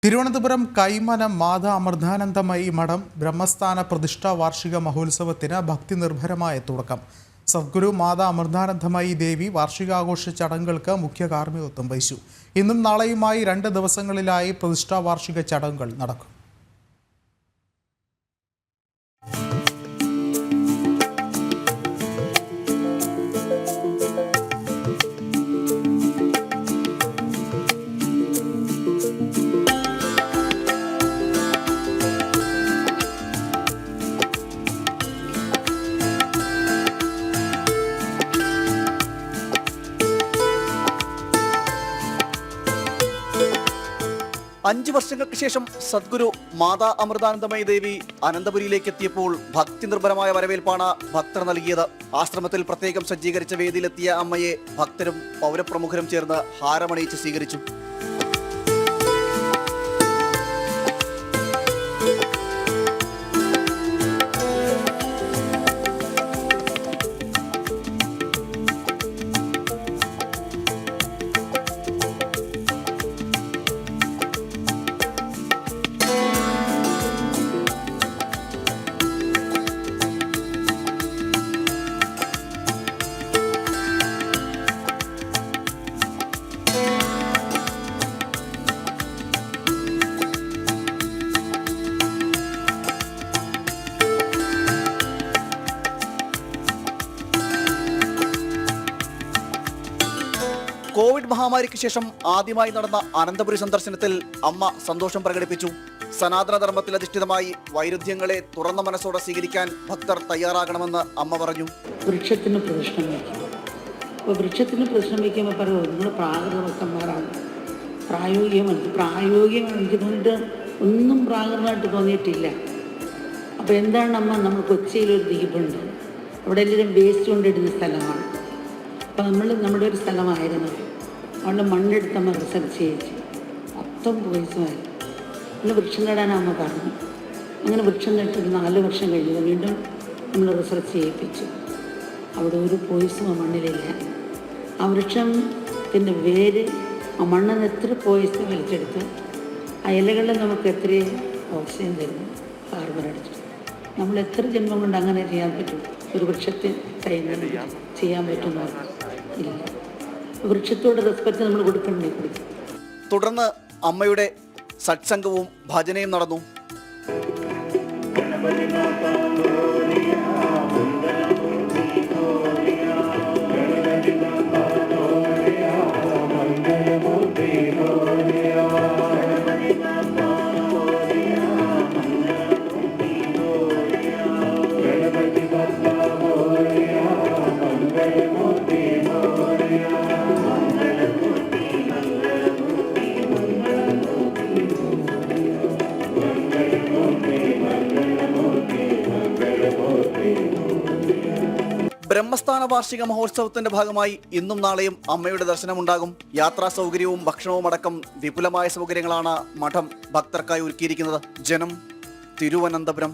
തിരുവനന്തപുരം കൈമനം മാതാ അമൃതാനന്ദമയി മഠം ബ്രഹ്മസ്ഥാന പ്രതിഷ്ഠാ വാർഷിക മഹോത്സവത്തിന് ഭക്തിനിർഭരമായ തുടക്കം. സദ്ഗുരു മാതാ അമൃതാനന്ദമയി ദേവി വാർഷികാഘോഷ ചടങ്ങുകൾക്ക് മുഖ്യ കാർമ്മികത്വം വഹിച്ചു. ഇന്നും നാളെയുമായി 2 ദിവസങ്ങളിലായി പ്രതിഷ്ഠാ വാർഷിക ചടങ്ങുകൾ നടക്കും. അഞ്ച് വർഷങ്ങൾക്ക് ശേഷം സദ്ഗുരു മാതാ അമൃതാനന്ദമയി ദേവി അനന്തപുരിയിലേക്ക് എത്തിയപ്പോൾ ഭക്തി നിർഭരമായ വരവേൽപ്പാണ് ഭക്തർ നൽകിയത്. ആശ്രമത്തിൽ പ്രത്യേകം സജ്ജീകരിച്ച വേദിയിലെത്തിയ അമ്മയെ ഭക്തരും പൗരപ്രമുഖരും ചേർന്ന് ഹാരമണിയിച്ച് സ്വീകരിച്ചു. കോവിഡ് മഹാമാരിക്ക് ശേഷം ആദ്യമായി നടന്ന അനന്തപുരി സന്ദർശനത്തിൽ അമ്മ സന്തോഷം പ്രകടിപ്പിച്ചു. സനാതന ധർമ്മത്തിലധിഷ്ഠിതമായി വൈരുദ്ധ്യങ്ങളെ തുറന്ന മനസ്സോടെ സ്വീകരിക്കാൻ ഭക്തർ തയ്യാറാകണമെന്ന് അമ്മ പറഞ്ഞു. വൃക്ഷത്തിന് പ്രദക്ഷിണം വയ്ക്കും. അപ്പോൾ വൃക്ഷത്തിന് പ്രദക്ഷിണം വയ്ക്കുമ്പോൾ പറയുമോ, നിങ്ങൾ പ്രാകൃതഭക്തന്മാരാണ്, പ്രായോഗികമാണ് എനിക്കുകൊണ്ട് ഒന്നും പ്രാകൃതമായിട്ട് തോന്നിയിട്ടില്ല. അപ്പോൾ എന്താണ് നമ്മൾ കൊച്ചിയിലൊരു ദ്വീപുണ്ട്, അവിടെ എല്ലാവരും വേസ്റ്റ് കൊണ്ടിടുന്ന സ്ഥലമാണ്. അപ്പോൾ നമ്മുടെ ഒരു സ്ഥലമായിരുന്നു, അവിടെ മണ്ണെടുത്ത് അമ്മ റിസർച്ച് ചെയ്യിച്ചു. മൊത്തം പോയിസുമായി പിന്നെ വൃക്ഷം നടാൻ അമ്മ പറഞ്ഞു. അങ്ങനെ വൃക്ഷം നട്ടിട്ട് 4 വർഷം കഴിഞ്ഞു വീണ്ടും നമ്മൾ റിസർച്ച് ചെയ്യിപ്പിച്ചു. അവിടെ ഒരു പോയിസും ആ മണ്ണിലില്ല. ആ വൃക്ഷത്തിൻ്റെ വേര് ആ മണ്ണിന് എത്ര പോയിസ് വലിച്ചെടുത്ത് ആ ഇലകളിൽ നമുക്ക് എത്രയും ഓക്സിജൻ തരുന്നു, കാർബൺ അടിച്ചു. നമ്മൾ എത്ര ജന്മം കൊണ്ട് അങ്ങനെ ചെയ്യാൻ പറ്റും? ഒരു വൃക്ഷത്തെ തൈന്ന് ചെയ്യാൻ പറ്റുന്ന ഇല്ല. വൃക്ഷത്തോട് റെസ്പെക്റ്റ് നമ്മൾ കൊടുക്കണ്ടേ? തുടർന്ന് അമ്മയുടെ സത്സംഗവും ഭജനയും നടന്നു. ബ്രഹ്മസ്ഥാന വാർഷിക മഹോത്സവത്തിന്റെ ഭാഗമായി ഇന്നും നാളെയും അമ്മയുടെ ദർശനമുണ്ടാകും. യാത്രാ സൗകര്യവും ഭക്ഷണവും അടക്കം വിപുലമായ സൗകര്യങ്ങളാണ് മഠം ഭക്തർക്കായി ഒരുക്കിയിരിക്കുന്നത്. ജനം, തിരുവനന്തപുരം.